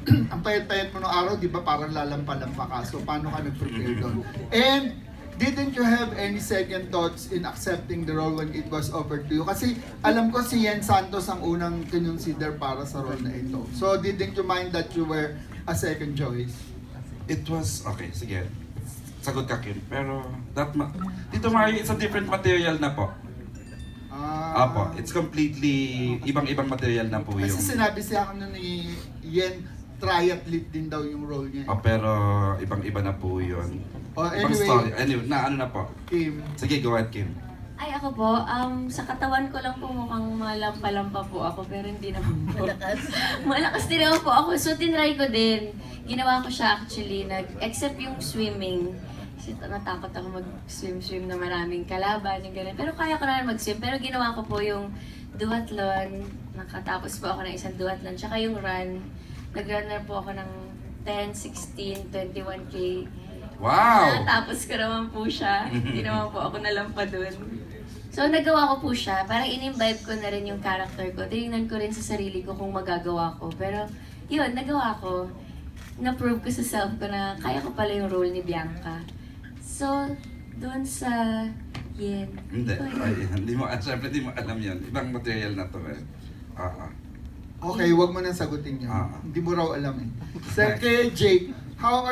ang payat-payat mo noong araw, di ba parang lalampa-lampa ka. So, paano ka nag-prepare doon? And, didn't you have any second thoughts in accepting the role when it was offered to you? Kasi alam ko si Yen Santos ang unang kinonsider para sa role na ito. So, didn't you mind that you were a second choice? It was, okay, sige. Sagot ka, Kim. Pero, Tito Mario, it's a different material na po. Apo, it's completely ibang-ibang material na po yung... Kasi sinabi siya ako ni Yen, triathlete din daw yung role niya. Pero ibang-iba na po yun. Anyway, story. Anyway, ano na po? Kim. Sige, go ahead, Kim. Ay, ako po, sa katawan ko lang po mukhang malampa-lampa po ako, pero hindi naman po. Malakas din naman po ako, so tinry ko din. Ginawa ko siya actually, except yung swimming. Kasi natakot ako mag-swim na maraming kalaban, yung ganun. Pero kaya ko na mag-swim, pero ginawa ko po yung duathlon. Nakatapos po ako ng isang duathlon, tsaka yung run. Nag-runner po ako ng 10, 16, 21K. Wow! Natapos ko naman po siya. Hindi naman po ako nalampa dun. So, nagawa ko po siya. Parang in-imbibe ko na rin yung character ko. Tinignan ko rin sa sarili ko kung magagawa ko. Pero, yun, nagawa ko. Na-prove ko sa self ko na kaya ko pala yung role ni Bianca. So, doon sa Yen. Hindi. Siyempre, hindi mo alam yan. Ibang material na to eh. Okay, wag mo nang sagutin yun. Hindi mo raw alam eh. Second, Jake, how are